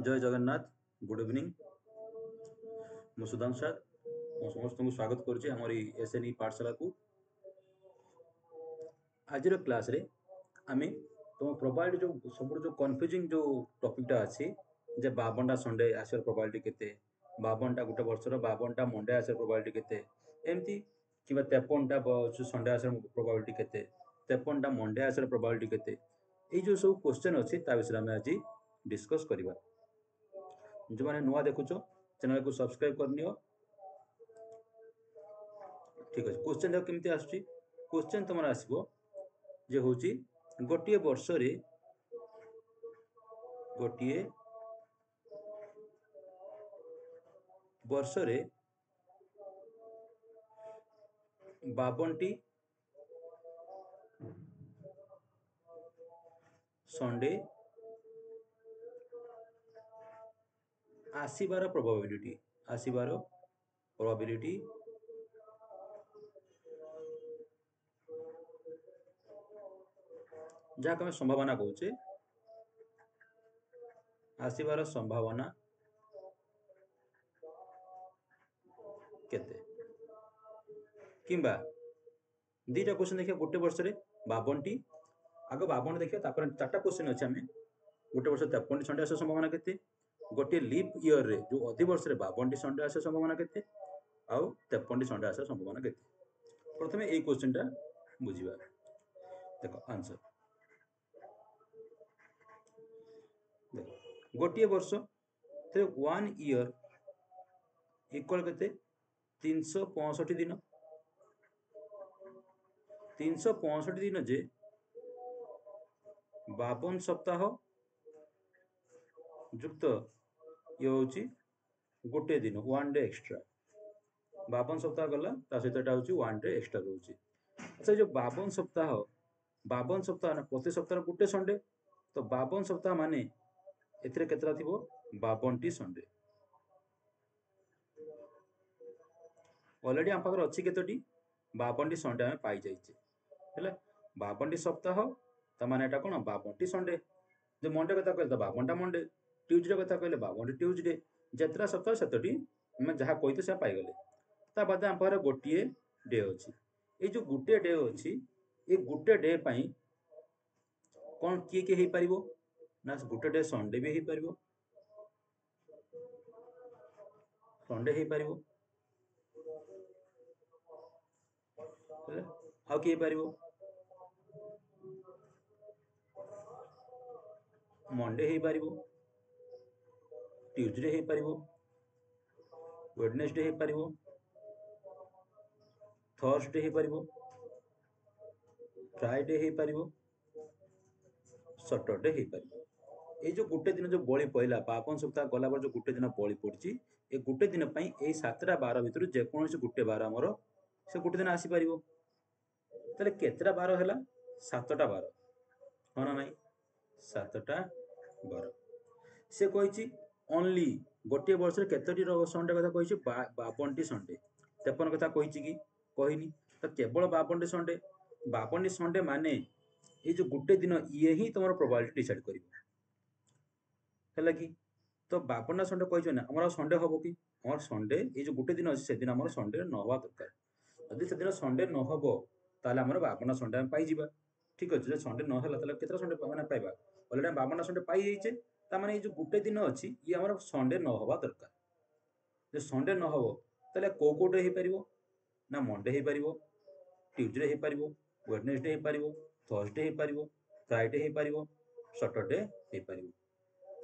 जय Jagannath good evening मु सुधांशु सार मु समस्त को स्वागत करुच्ची आम एसएनई पाठशाला को आज क्लास रे आमे तुम प्रोबाबिलिटी जो सब जो कन्फ्यूजिंग जो टॉपिकटा अच्छी जे 52टा संडे आसर प्रोबाबिलिटी केते 52टा गोटे वर्षर 52टा मंडे आसर प्रोबाबिलिटी केते एमती कि 53टा संडे आसर प्रोबाबिलिटी केते 53टा मंडे आसर प्रोबाबिलिटी केते ये जो सब क्वेश्चन अच्छी ता विषय में आज डिस्कस करबा जो मैंने नुआ देखुच चैनल को सब्सक्राइब करनियो ठीक अच्छे क्वेश्चन देख केमती आसुची क्वेश्चन तुम आसबो जे होची गोटिए वर्ष रे 52टी संडे आसीबार प्रोबेबिलिटी जहाँ आम संभावना कौचे आसीबार संभावना केते किंबा दीटा क्वेश्चन देखिए गोटे वर्ष रे 52टी आग 52 देखिए तापर चारटा क्वेश्चन अच्छे आम गोटे वर्ष 53टी संडे आसार संभावना केते गोटे लीप इयर रे जो अधि वर्ष रे 52टी संडे आसार संभावना केते आउ 53टी संडे आसार संभावना केते प्रथमे ए क्वेश्चन टा बुझिबा देखो आंसर देखो गोटे वर्ष थे 1 इयर इक्वल केते 365 दिन 365 दिन जे 52 सप्ताह युक्त ये होची गोटे दिन 1 डे एक्स्ट्रा 52 सप्ताह गला ता सहित एटा होची 1 डे एक्स्ट्रा रहउची अच्छा जो 52 सप्ताह ना प्रति सप्ताह गोटे संडे तो 52 सप्ताह माने एथिरे केतरा थिबो 52टी संडे ऑलरेडी हम पाखर अच्छी केतोटी 52टी संडे आमे पाई जाइछे हैला 52टी सप्ताह त माने एटा कोन 52टी संडे जो मंडे कथा कहले 52टा मंडे ट्यूसडे कथा कहले 52टी ट्यूसडे जेतरा सप्ताह सेतोटी हम जहा कहिते से पाई गले ता बाद हम पाखर गोटिए डे अछि ए जो गोटे डे अछि ए गोटे डे पई कोन किए हेई परिबो ना गोटे डे संडे भी हेई परिबो संडे हेई परिबो हाउ किए परिबो मंडे हेई परिबो ट्यूसडे हेई परिबो वेडनेसडे हेई परिबो थर्सडे हेई परिबो फ्राइडे हेई परिबो सैटरडे हेई परिबो ए जो गोटे दिन जो बळी पइला 52 सप्ताह गला पर जो गोटे दिन बळी पड़ची ए गोटे दिन पई ए 7टा 12 भितर जे कोनोसी गोटे 12 हमरो से गोटे दिन आसी परिबो तले केतरा 12 हैला 7टा 12 होना नाही 7टा 12 से कहिची ओनली गोटे वर्ष रे केतटी संडे कथा कहिची 52टी संडे 53 कथा कहिची कि कहिनी तो केवल 52टी संडे 52टी संडे माने ये जो गोटे दिन ये ही तुम प्रोबेबिलिटी डिसाइड करिवो हैला कि तो 52टा संडे कहिछ ना हमर संडे हबो कि हमर संडे ये जो गोटे दिन अछि से दिन हमर संडे न हवा दरकार यदि से दिन संडे न हबो ताले हमर 52टा संडे हम पाई जिबा ठीक अछि जे संडे न हला ताले केतरा संडे माने पाइबा ऑलरेडी 52टा संडे पाई जाइछे ता माने ये जो गोटे दिन अछि ये हमर संडे न हवा दरकार जे संडे न हबो ताले को डे हे परिबो ना मंडे हे परिबो ट्यूसडे हे परिबो वेडनेसडे हे परिबो थर्सडे हे परिबो फ्राइडे हे परिबो सैटरडे हे परिबो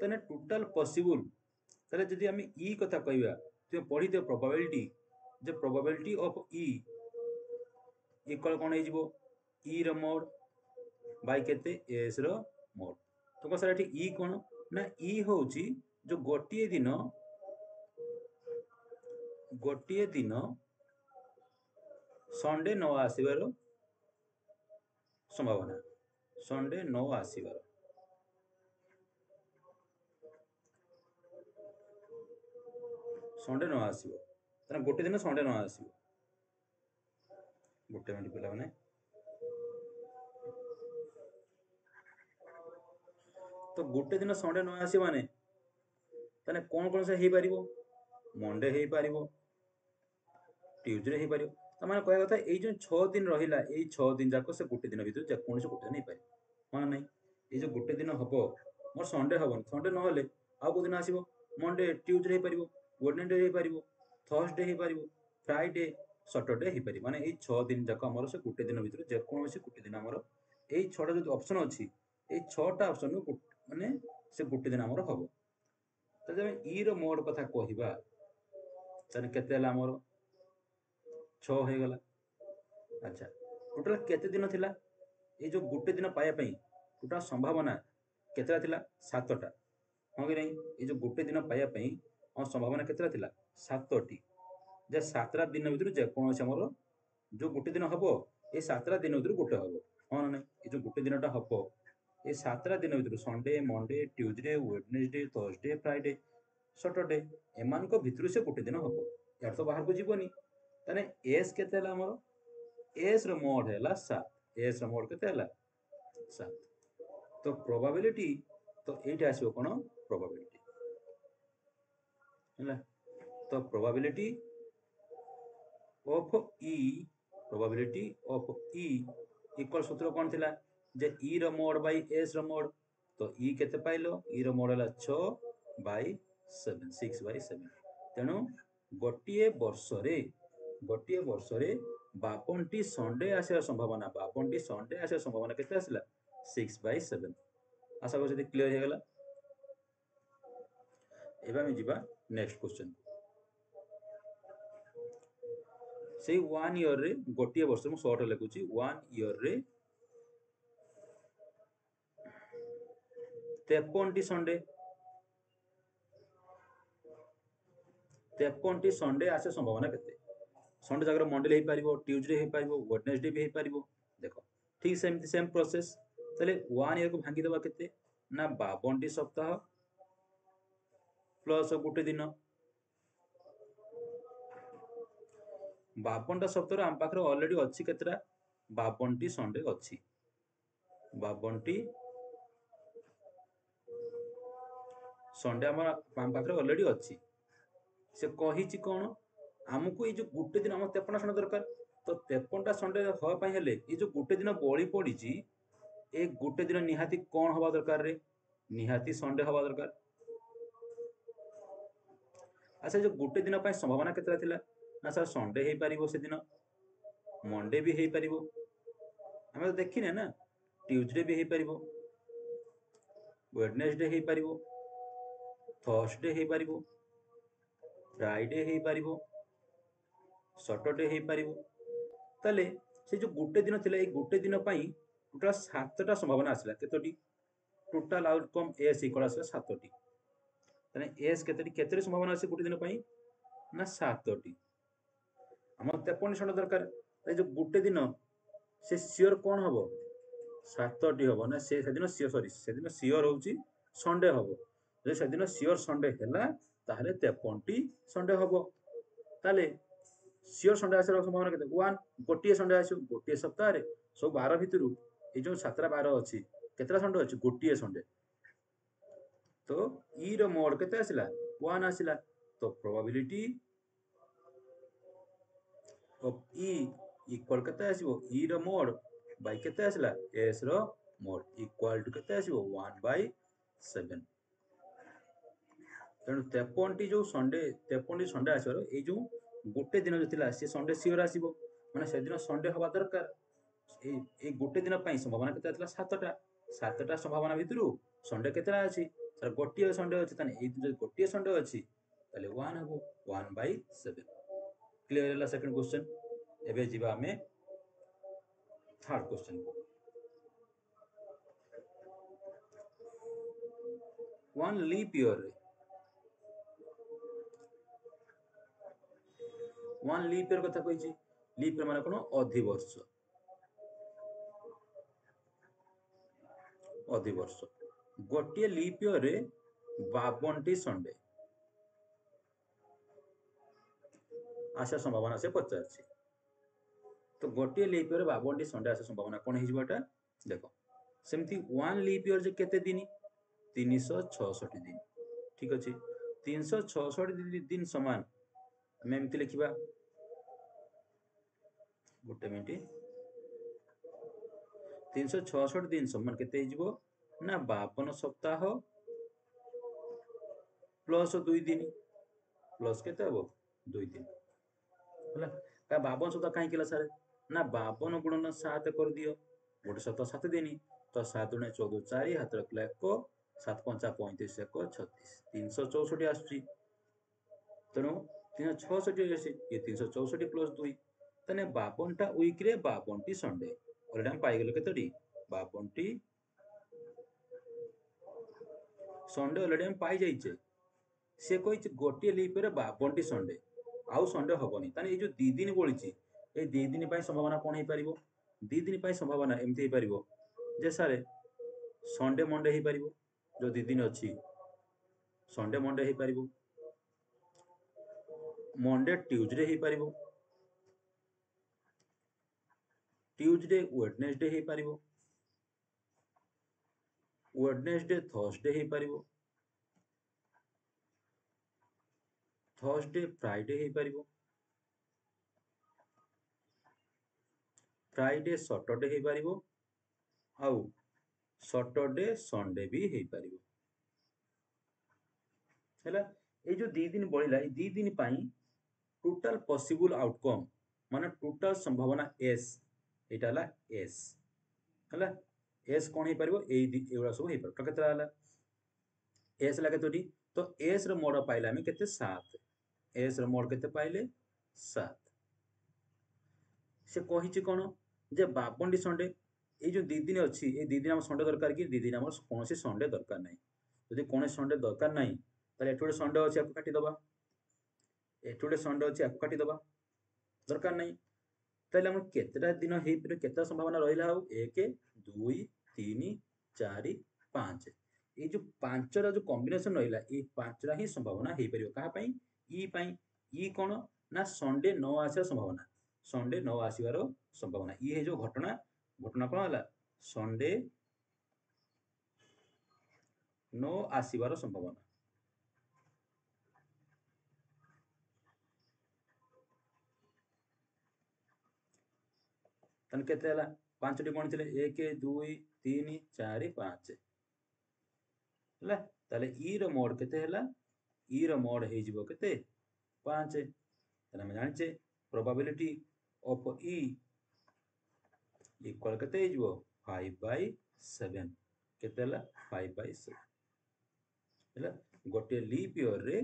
तने टोटल पॉसिबल तले जदि हम ई कथा कहबा तो पढी दे प्रोबेबिलिटी जे प्रोबेबिलिटी ऑफ ई इक्वल कोन हे जिवो ई रो मोड बाय केते एस रो मोड तो को सर ई कोन ना ई होची जो गोटिए दिन संडे न आसीबार संभावना संडे न आसीबार संडे न आसीबो तने गोटे दिन संडे न आसीबो गोटे मिनिट पिला माने तो गोटे दिन संडे न आसी माने ताने कौन से हेई पारिबो मंडे हेई पारिबो ट्यूजडे हेई पारिबो त माने कहया कथा एई जो 6 दिन रहिला एई 6 दिन जाको से गुटे दिन भितर जे कोन से गुटे नहीं पारि हां नहीं एई जो गुटे दिन हबो मोर संडे हबो संडे न होले आ को दिन आसीबो मंडे ट्यूजडे हेई पारिबो वेडनेसडे हेई पारिबो थर्सडे हेई पारिबो फ्राइडे सैटरडे हेई पारि माने एई 6 दिन जाको हमर से गुटे दिन भितर जे कोन से गुटे दिन हमर एई 6टा जो ऑप्शन अछि एई 6टा ऑप्शन माने से गुटे दिन हमर हबो त जे ई रो मोड कथा कहिबा ताने केते हला हमर 6 हो गला अच्छा टोटल केते दिन थिला ये जो गुटे दिन पाया पई टोटल संभावना केतेला थिला 7टा हां कि नहीं ये जो गुटे दिन पाया पई और संभावना केतेला थिला 7टी जे 7टा दिन भितर जे कोन से हमर जो गुटे दिन हबो ए 7टा दिन भितर गुटे हबो हां नहीं ये जो गुटे दिनटा हबो ए 7टा दिन भितर Sunday Monday Tuesday Wednesday Thursday Friday Saturday एमान को भितर से गुटे दिन हबो यार तो बाहर को जीवनी ताने एस केते हला हमर एस रो मोड हैला 7 एस रो मोड केते हला 7 तो प्रोबेबिलिटी तो एटा आसीबो कोन प्रोबेबिलिटी हैला तो probability of E probability of E equal सूत्र कोन थिला जे ई रो मोड बाय एस रो मोड तो ई केते पाइलो ई रो मोड हला 6 बाय 7 6 बाय 7 तेनु गोटिए वर्ष रे 52टी संडे आसार संभावना 52टी संडे आसार संभावना केते आसला 6/7 आशा करी क्लियर हो गला एबा हम जीवा नेक्स्ट क्वेश्चन से 1 ईयर रे गोटिए वर्ष मु शॉर्ट लिखुची 1 ईयर रे 53टी संडे 53टी संडे आसार संभावना केते संडे जगह मंडे हो पारिबो ट्यूसडे हो पारिबो वेडनेसडे भी हो पारिबो देखो ठीक सेम प्रोसेस तले 1 ईयर को भांगी देबा केते ना 52टी सप्ताह प्लस गुटे दिन 52टा सप्ताह आम पाखरे ऑलरेडी अछि केतरा 52टी संडे अछि 52टी संडे हमर आम पाखरे ऑलरेडी अछि से कहिछि कोन हमको ये जो गुटे दिन हम 53टा संडे दरकार तो 53टा संडे हवा पाई हेले ये जो गुटे दिन बळी पड़ीची ए गुटे दिन निहाती कोन हवा दरकार रे निहाती संडे हवा दरकार अच्छा जो गुटे दिन पाई संभावना केतरा थिला ना सर संडे हे पारिबो से दिन मंडे भी हे पारिबो हम तो देखिने ना ट्यूसडे भी हे पारिबो वेडनेसडे हे पारिबो थर्सडे हे पारिबो फ्राइडे हे पारिबो सैटरडे हे पारिबो ताले से जो गुटे दिन थिला ए गुटे दिन पाई टोटल 7टा संभावना आसला केतोटी टोटल आउटकम एस इक्वल आसला 7टी तने एस केतरी संभावना आसे गुटे दिन पाई ना 7टी हम 53 संडे दरकार ए जो गुटे दिन से सियोर कोन हबो 7टी हबो ना से दिन सियोर सॉरी से दिन सियोर होउची संडे हबो जे से दिन सियोर संडे हैला ताहले 53टी संडे हबो ताले सियोर संडे आसार संभावना केते 1 गोटिए संडे आसो गोटिए सप्ताह रे सब 12 भितरु ए जो 7टा 12 अछि केतरा संडे अछि गोटिए संडे तो ई रो मोड केते आसिला 1 आसिला तो प्रोबेबिलिटी ऑफ ई इक्वल केते आसीबो ई रो मोड बाय केते आसिला एस रो मोड इक्वल टू केते आसीबो 1/7 तेणु 53टी जो संडे 53टी संडे आसर ए जो गुटे दिन जो थिला से संडे सियोर आसीबो माने से दिन संडे हवा दरकार ए गुटे दिन पई संभावना केते थिला 7टा 7टा संभावना भितरु संडे केतेला अछि सर गोटिए संडे अछि तने ए जो गोटिए संडे अछि तले 1 हबो 1/7 क्लियर हला सेकंड क्वेश्चन एबे जीवा हमें थर्ड क्वेश्चन को 1 लीप ईयर रे 1 लीप ईयर कथा कहिछि लीप ईयर माने कोन अधिवर्ष गोटिए लीप ईयर रे 52टी संडे आशा संभावना से पचारछि तो गोटिए लीप ईयर 52टी संडे आशा संभावना कोन हिजबाटा देखो सेमती 1 लीप ईयर जे केते दिन 366 दिन ठीक अछि 366 दिन समान आम एमती लिखा गोटे मिनट 366 दिन समान केते ना 52 सप्ताह प्लस 2 दिन प्लस केते हम 2 दिन है 52 सप्ताह कहीं सारे ना 52 गुणन 7 कर दियो गोटे सप्ताह 7 दिन तो 7 गुणे 14 4 हाथ रखला 1 7 5 35 1 36 364 आसुची तेणु 366 ये 364 प्लस 2 तेने 52टा वीक रे 52टी संडे अलरेडी हम पाइगले केतोटी 52टी संडे अलरेडी हम पाई जाइछे से कही गोटे लीप रे 52टी संडे आउ संडे हबनी ताने ये जो 2 दिन बोलिछि ए 2 दिन पई संभावना कोन हे परिबो 2 दिन पई संभावना एमती हे परिबो जे सारे संडे मंडे हे परिबो जो 2 दिन अछि संडे मंडे हे परिबो मंडे ट्यूसडे हे परिबो ट्यूसडे वेडनेसडे हे परिबो वेडनेसडे थर्सडे हे परिबो थर्सडे फ्राइडे हे परिबो फ्राइडे सैटरडे हे परिबो आउ सैटरडे संडे भी हे परिबो हैला ए जो 2 दिन बढ़िला ए 2 दिन पई टोटल पॉसिबल आउटकम माने टोटल संभावना एस एटाला एस हैला एस कोन हे परिबो एवरा सब हे पर तो केतरा हला एस ला केतोटी तो एस रो मोड पाइला हमें केते 7 एस रो मोड केते पाइले 7 से कहिछि कोन जे 52टी संडे ए जो 2 दिन अछि ए 2 दिन हम संडे दरकार कि 2 दिन हम कोनोसी संडे दरकार नै यदि कोनोसी संडे दरकार नै ताले एठोडे संडे अछि आपको काटी दबा एठोडे संडे अछि आपको काटी दबा दरकार नै ताले हम केतेटा दिन हे पर केतेटा संभावना रहिला हो 1 2 3 4 5 ए जो 5 रा जो कॉम्बिनेशन रहिला ए 5 रा ही संभावना हे परियो कहा पई ई कोन ना संडे न आसा संभावना संडे न आसीबार संभावना ई हे जो घटना घटना कोन हला संडे न आसीबार संभावना तन केते हला 5टी कोन थिले 1 2 3 4 5 हला ताले ई रो मोड केते हला ई रो मोड हे जिवो केते 5 तने हम जानि छे प्रोबेबिलिटी ऑफ ई इक्वल केते हे जिवो 5/7 केते हला 5/7 हला गोटे लीप ईयर रे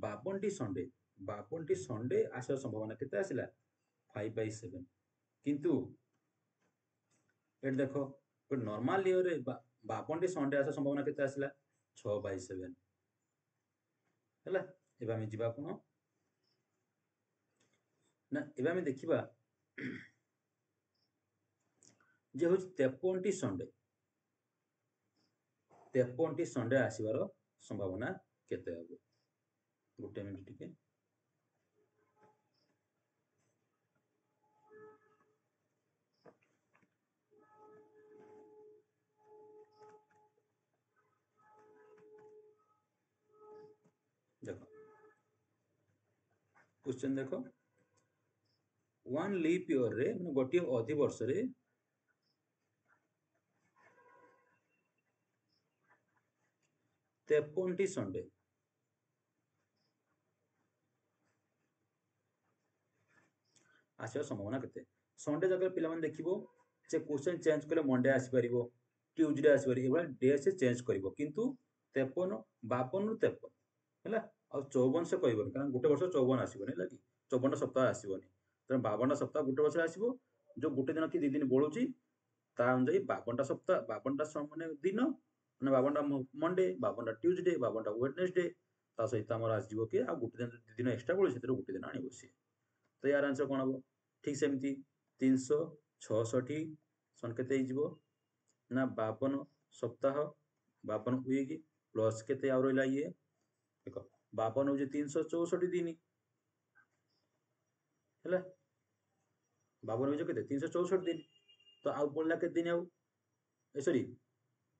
52टी संडे आसार संभावना केते आसिला 5/7 किंतु एट देखो नॉर्मल ईयर रे 52टी संडे आसार संभावना केते आसिला 6/7 हला एबा हम जिबा कोन ना एबा हम देखिबा जे हो 53टी संडे आसीबार संभावना केते हबो गोटे मिनिट टिके देखो क्वेश्चन देखो वन लीप ईयर रे माने गोटे अधि वर्ष रे 53टी संडे आसार संभावना केते संडे जगह पिला मन देखिबो जे क्वेश्चन चेंज करले मंडे आसी परिबो ट्यूसडे आसी परिबो एबा डे से चेंज करबो किंतु 53 52 रु 53 हैला आ 54 से कहबो कारण गोटे वर्ष 54 आसीबो नै लागी 54 सप्ताह आसीबोनी त 52 सप्ताह गोटे वर्ष आसीबो जो गोटे दिन कि 2 दिन बळुची ता अनुଯାयी 52टा सप्ताह 52टा माने दिन माने 52टा मंडे 52टा ट्यूसडे 52टा वेडनेसडे ता सहित हमर आसीबो कि आ गोटे दिन 2 दिन एक्स्ट्रा बळुची सेतिर गोटे दिन आनी बसी तो यार आंसर कोन हबो ठीक सेमती 366 सन केते हिजबो ना 52 सप्ताह 52 वीक प्लस केते आ रहिला ये देखो 52 हो जे 364 दिन हैला 52 हो जे केते 364 दिन तो आउ पड़ला के दिन आउ ए सॉरी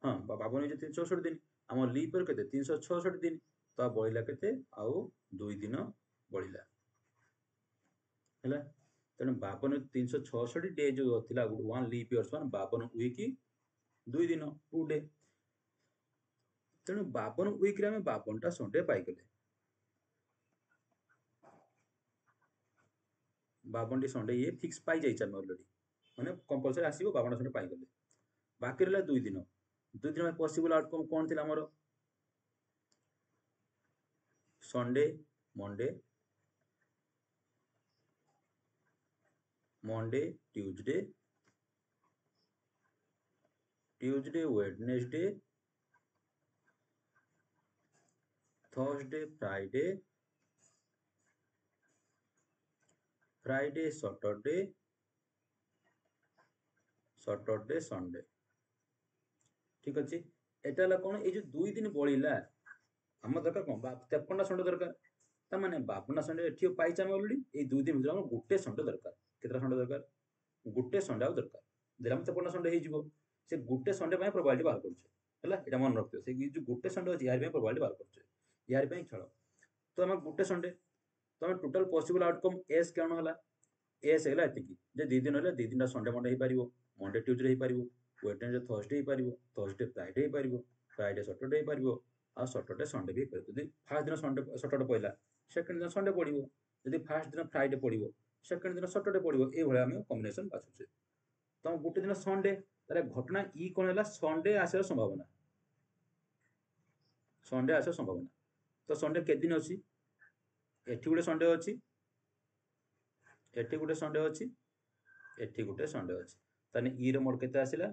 हां 52 हो जे 364 दिन आम लीप इयर केते 366 दिन तो बढ़िला केते आउ 2 दिन बढ़िला हैला तेणु 52 366 डे जो थिला 1 लीप इयर्स मान 52 वीक 2 दिन 2 डे तेणु 52 वीक रे 52 टा संडे पाइगले 52 टी संडे ये फिक्स पाई जाइछ हम ऑलरेडी माने कंपलसरी आसीबो 52 संडे पाइगले बाकी रहला 2 दिन में पॉसिबल आउटकम कोन थिला हमर Sunday Monday Tuesday Wednesday Thursday Friday Saturday Sunday ठीक अच्छे एटा कौन ये 2 दिन बढ़ला आम दरकार कौन 53 संडे दरकार ताने 52 संडे एठी पाइछ हम ऑलरेडी ये 2 दिन भीतर गोटे संडे दरकार केतरा संडे दरकार गोटे संडे आ दरकार देला हम 53 संडे हे जीवो से गोटे संडे पय प्रोबेबिलिटी बाहर करछ हैला एटा मन रखियो से जो गोटे संडे अछि यार पय प्रोबेबिलिटी बाहर करछ यार पय खेल तो हम गोटे संडे तो हम टोटल पॉसिबल आउटकम एस केन होला एस हैला एति की जे 2 दिन होला 2 दिन संडे मंडे हे पारिबो मंडे ट्यूसडे हे पारिबो वेडनेसडे थर्सडे हे पारिबो थर्सडे फ्राइडे हे पारिबो फ्राइडे सैटरडे हे पारिबो आ सैटरडे संडे भी पारिबो यदि फर्स्ट दिन संडे सैटरडे पइला सेकंड दिन संडे पड़िबो यदि फर्स्ट दिन फ्राइडे पड़िबो सेकंड दिन सैटरडे पड़िबो ए भले हम कॉम्बिनेशन बाछुछे तो गोटे दिन संडे तारे घटना ई कोन होला संडे आसे संभावना तो संडे के दिन अछि एठी गुटे संडे अछि एठी गुटे संडे अछि एठी गुटे संडे अछि ताने ई रे मोड केते आसिला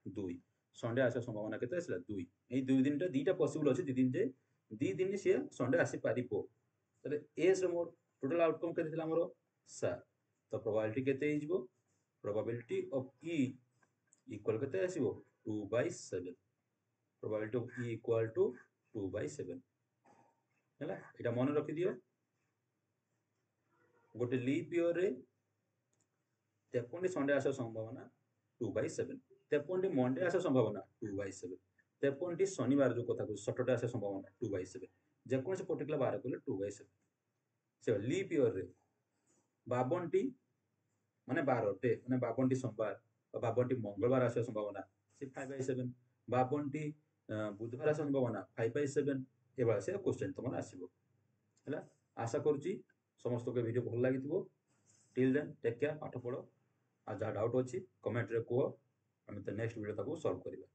2 संडे आसे संभावना केते आसिला 2 ए 2 दिन टा दीटा पॉसिबल अछि 2 दिन जे 2 दिन से संडे आसी पारिबो तले एस रे मोड टोटल आउटकम केते थिला हमरो 7 तो प्रोबेबिलिटी केते हिजबो प्रोबेबिलिटी ऑफ ई इक्वल केते आसीबो 2/7 probability of E equal to 2/7 हैला एटा मन रखि दियो गोटे लीप ईयर रे 53 संडे आसा संभावना 2/7 53 मंडे आसा संभावना 2/7 53 शनिवार जो कथा को सैटरडे आसा संभावना 2/7 जे कोन से पर्टिकुलर बार को 2/7 से लीप ईयर रे 52 माने 12 डे माने 52 सोमवार और 52 मंगलवार आसा संभावना से 5/7 52 बुधवार आसा संभावना 5/7 एबा से क्वेश्चन तुम आसीबो हैला आशा करूची समस्त को वीडियो भल लागिथिबो टिल देन टेक केयर पाठ पढ़ो आ जहाँ डाउट अच्छी कमेंट रे कह आम तो नेक्स्ट वीडियो ताको सॉल्व करिबा।